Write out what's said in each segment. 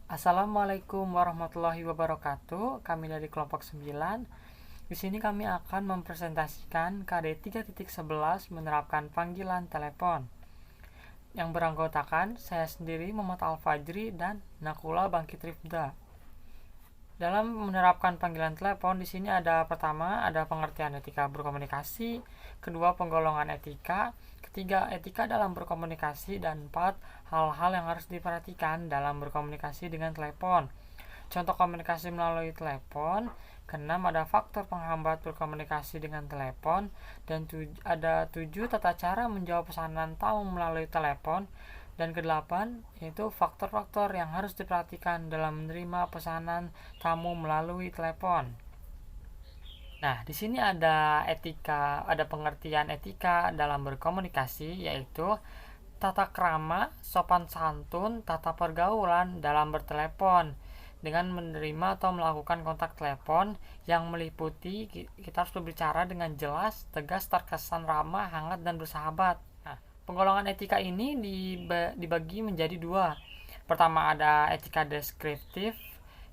Assalamualaikum warahmatullahi wabarakatuh. Kami dari kelompok 9. Di sini kami akan mempresentasikan KD 3.11 menerapkan panggilan telepon. Yang beranggotakan saya sendiri Muhammad Al-Fajri dan Nakula Bangkit Rifda. Dalam menerapkan panggilan telepon, di sini pertama ada pengertian etika berkomunikasi, kedua penggolongan etika, ketiga etika dalam berkomunikasi, dan empat hal-hal yang harus diperhatikan dalam berkomunikasi dengan telepon. Contoh komunikasi melalui telepon, keenam ada faktor penghambat berkomunikasi dengan telepon, dan ada 7 tata cara menjawab pesanan tamu melalui telepon, dan kedelapan yaitu faktor-faktor yang harus diperhatikan dalam menerima pesanan tamu melalui telepon. Nah, di sini ada pengertian etika dalam berkomunikasi, yaitu tata krama, sopan santun, tata pergaulan dalam bertelepon dengan menerima atau melakukan kontak telepon yang meliputi kita harus berbicara dengan jelas, tegas, terkesan ramah, hangat, dan bersahabat. Penggolongan etika ini dibagi menjadi dua. Pertama ada etika deskriptif,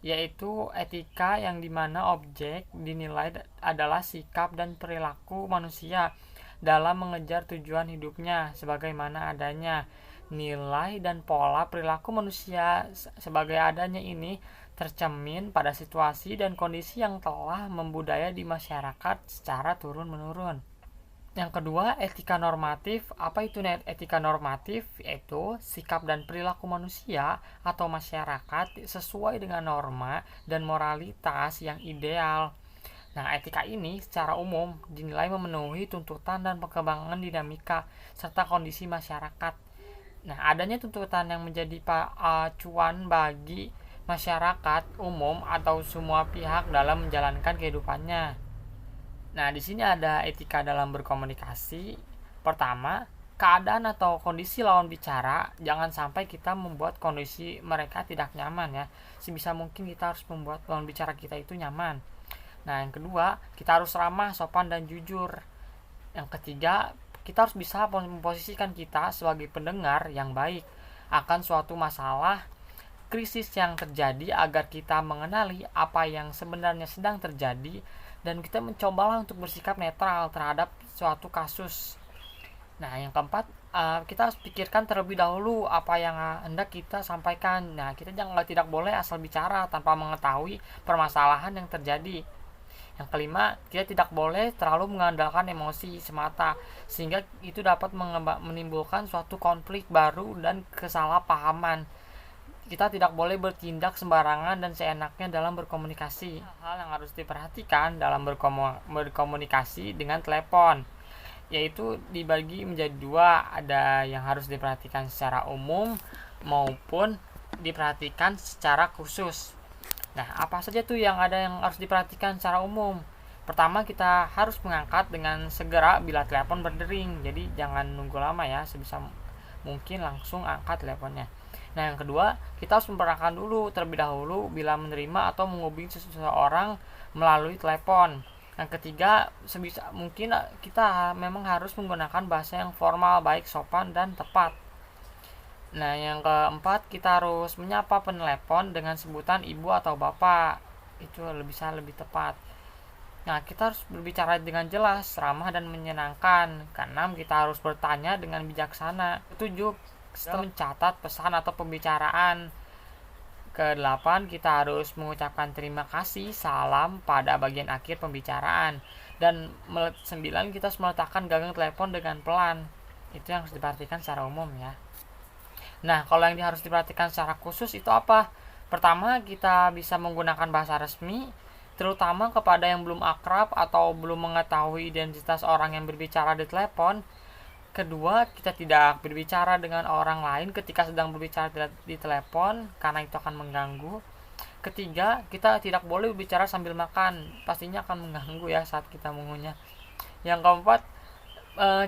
yaitu etika yang dimana objek dinilai adalah sikap dan perilaku manusia dalam mengejar tujuan hidupnya sebagaimana adanya. Nilai dan pola perilaku manusia sebagai adanya ini tercermin pada situasi dan kondisi yang telah membudaya di masyarakat secara turun-menurun. Yang kedua, etika normatif. Apa itu etika normatif? Yaitu sikap dan perilaku manusia atau masyarakat sesuai dengan norma dan moralitas yang ideal. Nah, etika ini secara umum dinilai memenuhi tuntutan dan perkembangan dinamika serta kondisi masyarakat. Nah, adanya tuntutan yang menjadi acuan bagi masyarakat umum atau semua pihak dalam menjalankan kehidupannya. Nah, di sini ada etika dalam berkomunikasi. Pertama, keadaan atau kondisi lawan bicara, jangan sampai kita membuat kondisi mereka tidak nyaman ya. Sebisa mungkin kita harus membuat lawan bicara kita itu nyaman. Nah, yang kedua, kita harus ramah, sopan, dan jujur. Yang ketiga, kita harus bisa memposisikan kita sebagai pendengar yang baik akan suatu masalah krisis yang terjadi agar kita mengenali apa yang sebenarnya sedang terjadi dan kita mencobalah untuk bersikap netral terhadap suatu kasus. Nah, yang keempat, kita harus pikirkan terlebih dahulu apa yang hendak kita sampaikan. Nah, kita tidak boleh asal bicara tanpa mengetahui permasalahan yang terjadi. Yang kelima, kita tidak boleh terlalu mengandalkan emosi semata sehingga itu dapat menimbulkan suatu konflik baru dan kesalahpahaman. Kita tidak boleh bertindak sembarangan dan seenaknya dalam berkomunikasi. Hal yang harus diperhatikan dalam berkomunikasi dengan telepon, yaitu dibagi menjadi dua. Ada yang harus diperhatikan secara umum maupun diperhatikan secara khusus. Nah, apa saja tuh yang harus diperhatikan secara umum? Pertama, kita harus mengangkat dengan segera bila telepon berdering. Jadi jangan nunggu lama ya, sebisa mungkin langsung angkat teleponnya. Nah, yang kedua, kita harus memperkenalkan dulu terlebih dahulu bila menerima atau menghubungi seseorang melalui telepon. Yang ketiga, sebisa mungkin kita memang harus menggunakan bahasa yang formal, baik sopan dan tepat. Nah, yang keempat, kita harus menyapa penelepon dengan sebutan ibu atau bapak. Itu bisa lebih tepat. Nah, kita harus berbicara dengan jelas, ramah, dan menyenangkan. Keenam, kita harus bertanya dengan bijaksana. Ketujuh, setelah mencatat pesan atau pembicaraan. Kedelapan, kita harus mengucapkan terima kasih, salam pada bagian akhir pembicaraan. Dan sembilan, kita harus meletakkan gagang telepon dengan pelan. Itu yang harus diperhatikan secara umum ya. Nah, kalau yang harus diperhatikan secara khusus itu apa? Pertama, kita bisa menggunakan bahasa resmi, terutama kepada yang belum akrab atau belum mengetahui identitas orang yang berbicara di telepon. Kedua, kita tidak berbicara dengan orang lain ketika sedang berbicara di telepon karena itu akan mengganggu. Ketiga, kita tidak boleh berbicara sambil makan, pastinya akan mengganggu ya saat kita mengunyah. Yang keempat,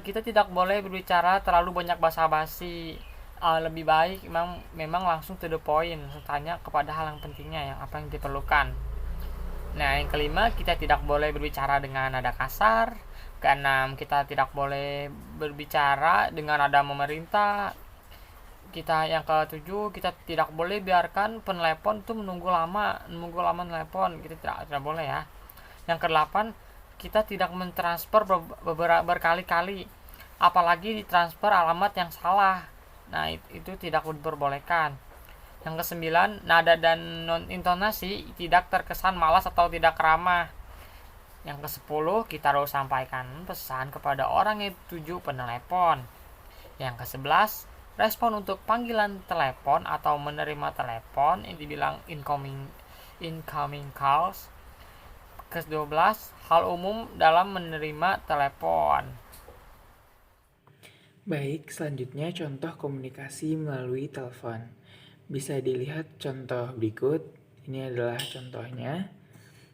kita tidak boleh berbicara terlalu banyak basa-basi. Lebih baik memang langsung to the point, tanya kepada hal yang pentingnya, yang apa yang diperlukan. Nah, yang kelima, kita tidak boleh berbicara dengan nada kasar. Keenam, kita tidak boleh berbicara dengan nada memerintah. Yang ketujuh, kita tidak boleh biarkan penelepon itu menunggu lama telepon, kita tidak boleh ya. Yang kedelapan, kita tidak mentransfer berkali-kali, apalagi ditransfer alamat yang salah. Nah, itu tidak diperbolehkan. Yang kesembilan, nada dan intonasi tidak terkesan malas atau tidak ramah. Yang kesepuluh, kita harus sampaikan pesan kepada orang yang dituju penelepon. Yang kesebelas, respon untuk panggilan telepon atau menerima telepon yang dibilang incoming calls. Ke-12, hal umum dalam menerima telepon. Baik, selanjutnya contoh komunikasi melalui telepon. Bisa dilihat contoh berikut. Ini adalah contohnya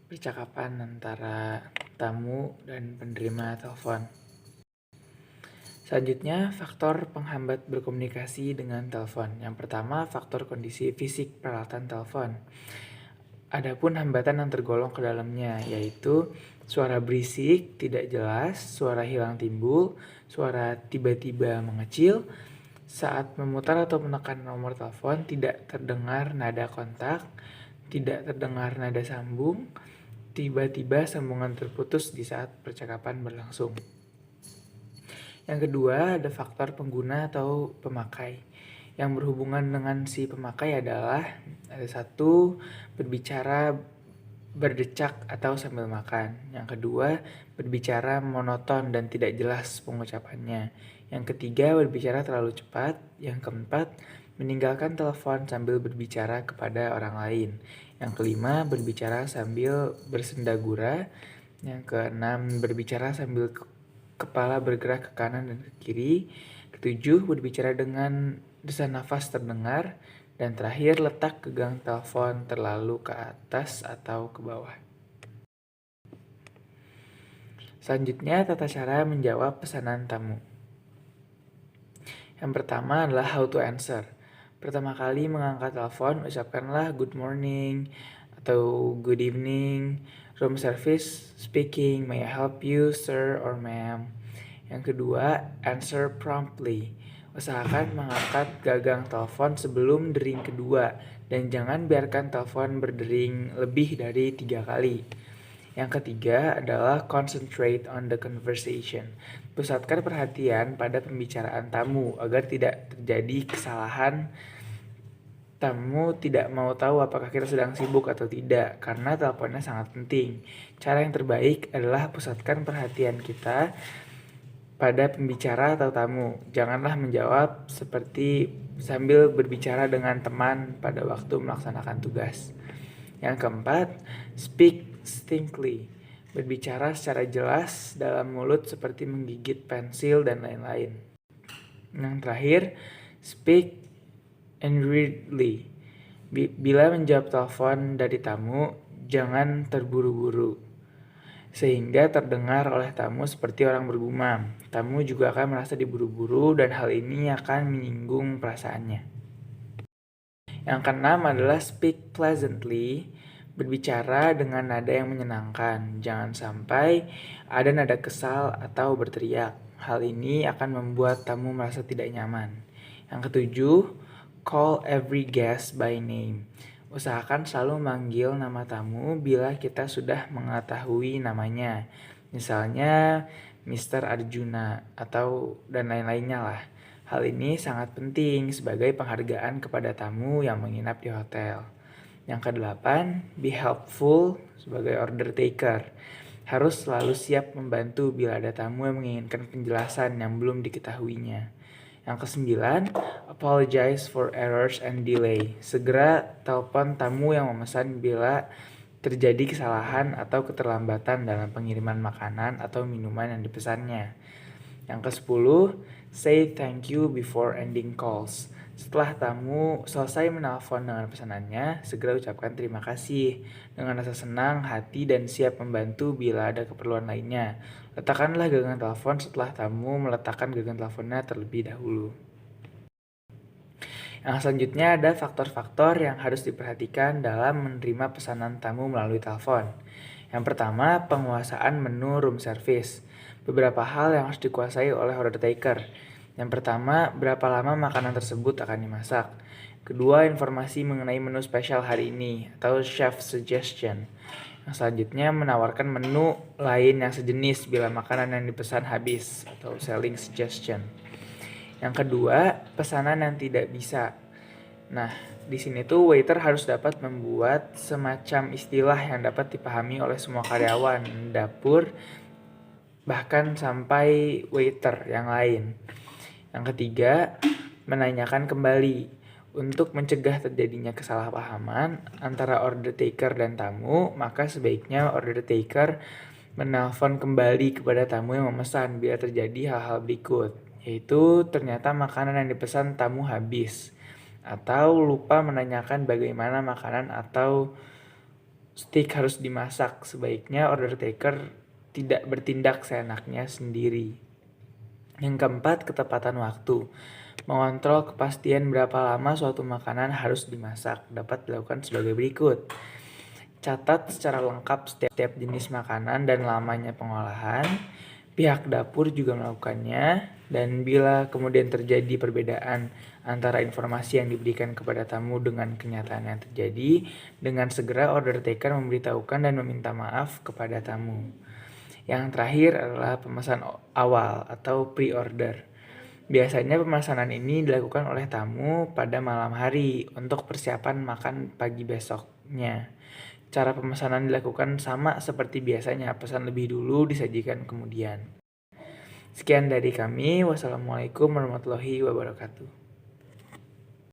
percakapan antara tamu dan penerima telepon. Selanjutnya, faktor penghambat berkomunikasi dengan telepon. Yang pertama, faktor kondisi fisik peralatan telepon. Adapun hambatan yang tergolong ke dalamnya, yaitu suara berisik, tidak jelas, suara hilang timbul, suara tiba-tiba mengecil, saat memutar atau menekan nomor telepon tidak terdengar nada kontak, tidak terdengar nada sambung, tiba-tiba sambungan terputus di saat percakapan berlangsung. Yang kedua, ada faktor pengguna atau pemakai. Yang berhubungan dengan si pemakai adalah ada satu, berbicara berdecak atau sambil makan. Yang kedua, berbicara monoton dan tidak jelas pengucapannya. Yang ketiga, berbicara terlalu cepat. Yang keempat, meninggalkan telepon sambil berbicara kepada orang lain. Yang kelima, berbicara sambil bersendagura. Yang keenam, berbicara sambil kepala bergerak ke kanan dan ke kiri. Ketujuh, berbicara dengan desak nafas terdengar. Dan terakhir, letak gegang telepon terlalu ke atas atau ke bawah. Selanjutnya, tata cara menjawab pesanan tamu. Yang pertama adalah how to answer. Pertama kali mengangkat telepon, ucapkanlah good morning atau good evening. Room service speaking, may I help you, sir or ma'am? Yang kedua, answer promptly. Usahakan mengangkat gagang telepon sebelum dering kedua dan jangan biarkan telepon berdering lebih dari 3 kali. Yang ketiga adalah concentrate on the conversation. Pusatkan perhatian pada pembicaraan tamu agar tidak terjadi kesalahan. Tamu tidak mau tahu apakah kita sedang sibuk atau tidak, karena teleponnya sangat penting. Cara yang terbaik adalah pusatkan perhatian kita pada pembicara atau tamu. Janganlah menjawab seperti sambil berbicara dengan teman pada waktu melaksanakan tugas. Yang keempat, speak distinctly. Berbicara secara jelas dalam mulut seperti menggigit pensil dan lain-lain. Yang terakhir, speak hurriedly. Bila menjawab telepon dari tamu, jangan terburu-buru sehingga terdengar oleh tamu seperti orang bergumam. Tamu juga akan merasa diburu-buru dan hal ini akan menyinggung perasaannya. Yang keenam adalah speak pleasantly. Berbicara dengan nada yang menyenangkan. Jangan sampai ada nada kesal atau berteriak. Hal ini akan membuat tamu merasa tidak nyaman. Yang ketujuh, call every guest by name. Usahakan selalu manggil nama tamu bila kita sudah mengetahui namanya. Misalnya Mr. Arjuna atau dan lain-lainnya lah. Hal ini sangat penting sebagai penghargaan kepada tamu yang menginap di hotel. Yang kedelapan, be helpful sebagai order taker. Harus selalu siap membantu bila ada tamu yang menginginkan penjelasan yang belum diketahuinya. Yang kesembilan, apologize for errors and delay. Segera telepon tamu yang memesan bila terjadi kesalahan atau keterlambatan dalam pengiriman makanan atau minuman yang dipesannya. Yang ke-10, say thank you before ending calls. Setelah tamu selesai menelpon dengan pesanannya, segera ucapkan terima kasih dengan rasa senang hati dan siap membantu bila ada keperluan lainnya. Letakkanlah gagang telepon setelah tamu meletakkan gagang teleponnya terlebih dahulu. Yang selanjutnya ada faktor-faktor yang harus diperhatikan dalam menerima pesanan tamu melalui telepon. Yang pertama, penguasaan menu room service. Beberapa hal yang harus dikuasai oleh order taker. Yang pertama, berapa lama makanan tersebut akan dimasak. Kedua, informasi mengenai menu spesial hari ini atau chef suggestion. Yang selanjutnya, menawarkan menu lain yang sejenis bila makanan yang dipesan habis atau selling suggestion. Yang kedua, pesanan yang tidak bisa. Nah, di sini tuh waiter harus dapat membuat semacam istilah yang dapat dipahami oleh semua karyawan dapur, bahkan sampai waiter yang lain. Yang ketiga, menanyakan kembali. Untuk mencegah terjadinya kesalahpahaman antara order taker dan tamu, maka sebaiknya order taker menelpon kembali kepada tamu yang memesan bila terjadi hal-hal berikut, yaitu ternyata makanan yang dipesan tamu habis, atau lupa menanyakan bagaimana makanan atau steak harus dimasak. Sebaiknya order taker tidak bertindak seenaknya sendiri. Yang keempat, ketepatan waktu. Mengontrol kepastian berapa lama suatu makanan harus dimasak dapat dilakukan sebagai berikut. Catat secara lengkap setiap jenis makanan dan lamanya pengolahan. Pihak dapur juga melakukannya, dan bila kemudian terjadi perbedaan antara informasi yang diberikan kepada tamu dengan kenyataan yang terjadi, dengan segera order taker memberitahukan dan meminta maaf kepada tamu. Yang terakhir adalah pemesan awal atau pre-order. Biasanya pemesanan ini dilakukan oleh tamu pada malam hari untuk persiapan makan pagi besoknya. Cara pemesanan dilakukan sama seperti biasanya, pesan lebih dulu, disajikan kemudian. Sekian dari kami. Wassalamualaikum warahmatullahi wabarakatuh.